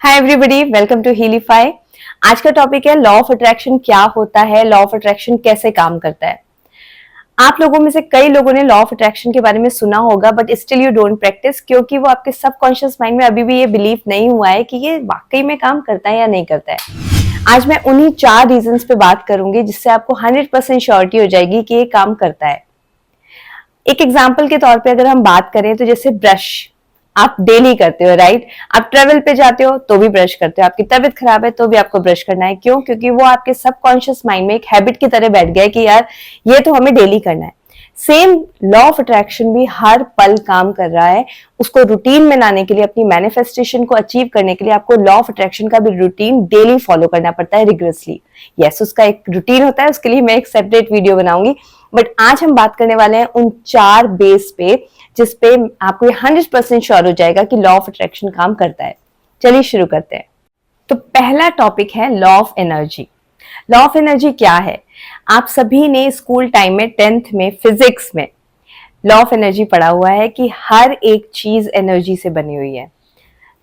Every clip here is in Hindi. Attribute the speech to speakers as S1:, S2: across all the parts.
S1: Hi everybody, welcome to Healify. आज का टॉपिक है लॉ ऑफ अट्रैक्शन क्या होता है, लॉ ऑफ अट्रैक्शन कैसे काम करता है। आप लोगों में से कई लोगों ने लॉ ऑफ अट्रैक्शन के बारे में सुना होगा, but still you don't practice, क्योंकि वो आपके सबकॉन्शियस माइंड में अभी भी ये बिलीव नहीं हुआ है कि ये वाकई में काम करता है या नहीं करता है। आज मैं उन्हीं 4 रीजंस पे बात करूंगी जिससे आपको 100% श्योरिटी हो जाएगी कि ये काम करता है। एक एग्जाम्पल के तौर पे अगर हम बात करें तो जैसे ब्रश आप डेली करते हो, राइट। आप ट्रेवल पे जाते हो तो भी ब्रश करते हो, आपकी तबीयत खराब है तो भी आपको ब्रश करना है। क्यों? क्योंकि वो आपके सबकॉन्शियस माइंड में एक हैबिट की तरह बैठ गया है कि यार ये तो हमें डेली करना है। सेम लॉ ऑफ अट्रैक्शन भी हर पल काम कर रहा है। उसको रूटीन में लाने के लिए, अपनी मैनिफेस्टेशन को अचीव करने के लिए आपको लॉ ऑफ अट्रैक्शन का भी रूटीन डेली फॉलो करना पड़ता है, रिग्रेसली। यस, उसका एक रूटीन होता है, उसके लिए मैं एक सेपरेट वीडियो बनाऊंगी। बट आज हम बात करने वाले हैं उन 4 बेस पे जिसपे आपको 100% श्योर हो जाएगा कि लॉ ऑफ अट्रैक्शन काम करता है। चलिए शुरू करते हैं। तो पहला टॉपिक है law of energy. Law of energy क्या है? आप सभी ने स्कूल टाइम में 10th में फिजिक्स में लॉ ऑफ एनर्जी पढ़ा हुआ है कि हर एक चीज एनर्जी से बनी हुई है।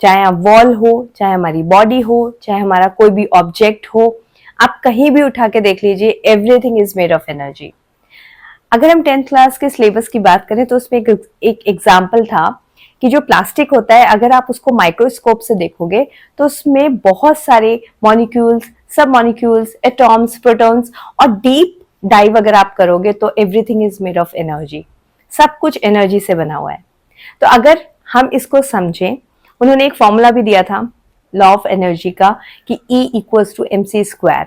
S1: चाहे आप वॉल हो, चाहे हमारी बॉडी हो, चाहे हमारा कोई भी ऑब्जेक्ट हो, आप कहीं भी उठा के देख लीजिए, everything is made of energy. अगर हम 10th क्लास के सिलेबस की बात करें तो उसमें एक एग्जाम्पल था कि जो प्लास्टिक होता है, अगर आप उसको माइक्रोस्कोप से देखोगे तो उसमें बहुत सारे मॉलिक्यूल्स, सब मॉलिक्यूल्स, एटॉम्स, प्रोटॉन्स, और डीप डाइव अगर आप करोगे तो everything is made of energy. सब कुछ एनर्जी से बना हुआ है। तो अगर हम इसको समझें, उन्होंने एक फॉर्मूला भी दिया था लॉ ऑफ एनर्जी का कि E=mc²।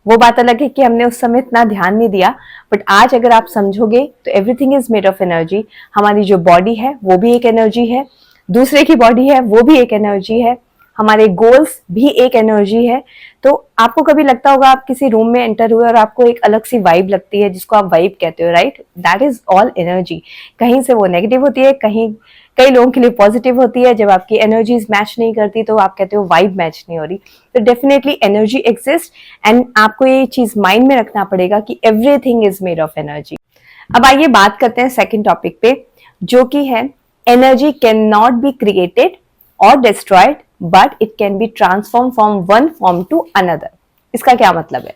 S1: वो बात अलग है कि हमने उस समय इतना ध्यान नहीं दिया, बट आज अगर आप समझोगे तो everything is made of energy. हमारी जो बॉडी है वो भी एक एनर्जी है, दूसरे की बॉडी है वो भी एक एनर्जी है, हमारे गोल्स भी एक एनर्जी है। तो आपको कभी लगता होगा आप किसी रूम में एंटर हुए और आपको एक अलग सी वाइब लगती है जिसको आप वाइब कहते हो, right. That is all energy. कहीं से वो नेगेटिव होती है, कहीं कई लोगों के लिए पॉजिटिव होती है। जब आपकी एनर्जीज मैच नहीं करती तो आप कहते हो वाइब मैच नहीं हो रही। तो डेफिनेटली एनर्जी एग्जिस्ट, एंड आपको ये चीज माइंड में रखना पड़ेगा कि everything is made of energy. अब आइए बात करते हैं सेकेंड टॉपिक पे, जो कि है energy can not be created और destroyed but it can be transform from one form to another. इसका क्या मतलब है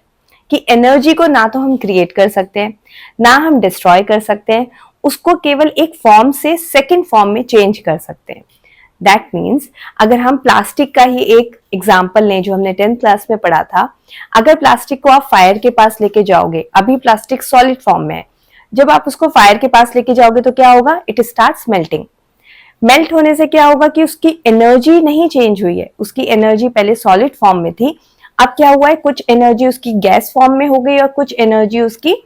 S1: कि एनर्जी को ना तो हम क्रिएट कर सकते हैं, ना हम डिस्ट्रॉय कर सकते हैं, उसको केवल एक फॉर्म से सेकेंड फॉर्म में चेंज कर सकते हैं। दैट मीन्स अगर हम प्लास्टिक का ही एक एग्जाम्पल लें जो हमने 10th क्लास में पढ़ा था, अगर प्लास्टिक को आप फायर के पास लेके जाओगे, अभी प्लास्टिक सॉलिड फॉर्म में है, जब आप उसको फायर के पास लेके जाओगे तो क्या होगा? It starts melting. मेल्ट होने से क्या होगा कि उसकी एनर्जी नहीं चेंज हुई है, उसकी एनर्जी पहले सॉलिड फॉर्म में थी, अब क्या हुआ है, कुछ एनर्जी उसकी गैस फॉर्म में हो गई और कुछ एनर्जी उसकी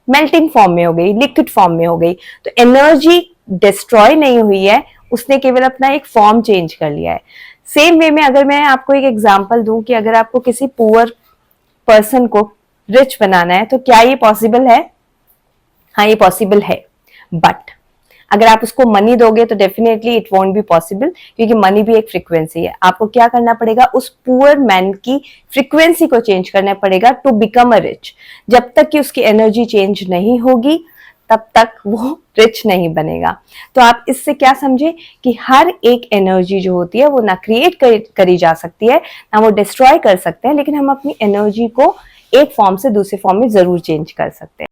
S1: मेल्टिंग फॉर्म में हो गई, लिक्विड फॉर्म में हो गई। तो एनर्जी डिस्ट्रॉय नहीं हुई है, उसने केवल अपना एक फॉर्म चेंज कर लिया है। सेम वे में अगर मैं आपको एक एग्जांपल दूं कि अगर आपको किसी पुअर पर्सन को रिच बनाना है तो क्या ये पॉसिबल है? हाँ, ये पॉसिबल है, बट अगर आप उसको मनी दोगे तो definitely it won't be possible, क्योंकि मनी भी एक फ्रीक्वेंसी है। आपको क्या करना पड़ेगा? उस पुअर मैन की फ्रीक्वेंसी को चेंज करना पड़ेगा टू बिकम अ रिच। जब तक कि उसकी एनर्जी चेंज नहीं होगी तब तक वो रिच नहीं बनेगा। तो आप इससे क्या समझे कि हर एक एनर्जी जो होती है वो ना क्रिएट करी जा सकती है, ना वो डिस्ट्रॉय कर सकते हैं, लेकिन हम अपनी एनर्जी को एक फॉर्म से दूसरे फॉर्म में जरूर चेंज कर सकते हैं।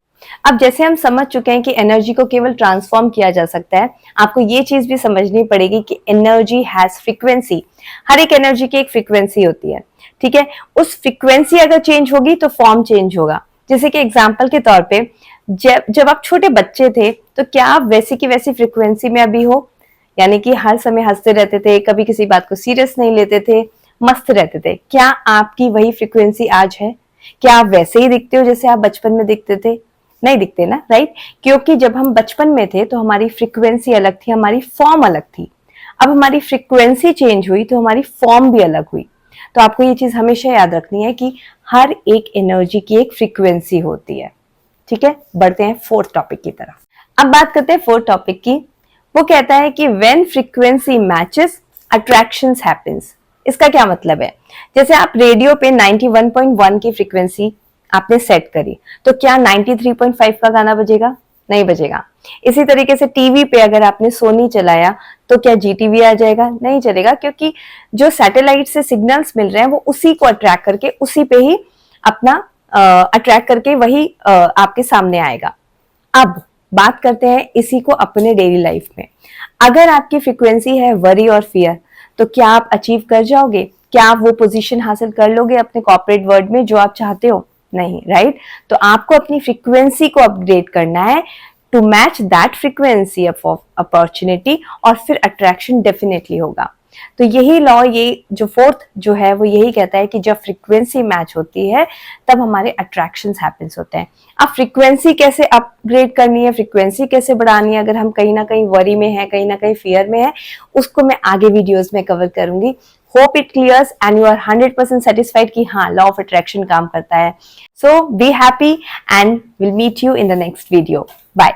S1: अब जैसे हम समझ चुके हैं कि एनर्जी को केवल ट्रांसफॉर्म किया जा सकता है, आपको ये चीज भी समझनी पड़ेगी कि एनर्जी हैज फ्रीक्वेंसी। हर एक एनर्जी की एक फ्रीक्वेंसी होती है, ठीक है। उस फ्रीक्वेंसी अगर चेंज होगी तो फॉर्म चेंज होगा। जैसे कि एग्जांपल के तौर पे जब आप छोटे बच्चे थे तो क्या आप वैसी की वैसी फ्रीक्वेंसी में अभी हो? यानी कि हर समय हंसते रहते थे, कभी किसी बात को सीरियस नहीं लेते थे, मस्त रहते थे। क्या आपकी वही फ्रीक्वेंसी आज है? क्या आप वैसे ही दिखते हो जैसे आप बचपन में दिखते थे? नहीं दिखते ना, राइट। क्योंकि जब हम बचपन में थे तो हमारी फ्रीक्वेंसी अलग थी, हमारी फॉर्म अलग थी। अब हमारी फ्रीक्वेंसी चेंज हुई तो हमारी फॉर्म भी अलग हुई। तो आपको ये चीज हमेशा याद रखनी है कि हर एक एनर्जी की एक फ्रीक्वेंसी होती है, ठीक है। बढ़ते हैं 4th टॉपिक की तरफ। अब बात करते हैं 4th टॉपिक की। वो कहता है कि when frequency matches attractions happens. इसका क्या मतलब है? जैसे आप रेडियो पे 91.1 की फ्रीक्वेंसी आपने सेट करी, तो क्या 93.5 का गाना बजेगा? नहीं बजेगा। इसी तरीके से टीवी पे अगर आपने सोनी चलाया तो क्या जी टीवी आ जाएगा? नहीं चलेगा, क्योंकि जो सैटेलाइट से सिग्नल्स मिल रहे हैं वो उसी को अट्रैक्ट करके उसी पे ही अपना अट्रैक्ट करके वही आपके सामने आएगा। अब बात करते हैं इसी को अपने डेली लाइफ में। अगर आपकी फ्रीक्वेंसी है वरी और फियर, तो क्या आप अचीव कर जाओगे? क्या आप वो पोजीशन हासिल कर लोगे अपने कॉर्पोरेट वर्ल्ड में जो आप चाहते हो? नहीं, राइट? तो आपको अपनी फ्रीक्वेंसी को अपग्रेड करना है to match that frequency of opportunity, और फिर अट्रैक्शन डेफिनेटली होगा। तो यही लॉ, ये जो फोर्थ जो है वो यही कहता है कि जब फ्रीक्वेंसी मैच होती है तब हमारे अट्रैक्शंस हैपेंस होते हैं। अब फ्रीक्वेंसी कैसे अपग्रेड करनी है, फ्रीक्वेंसी कैसे बढ़ानी है अगर हम कहीं ना कहीं वरी में है, कहीं ना कहीं फियर में है, उसको मैं आगे वीडियोस में कवर करूंगी। Hope it clears and you are 100% satisfied कि हाँ, लॉ ऑफ अट्रैक्शन काम करता है। So be happy and will meet you in the next video. Bye.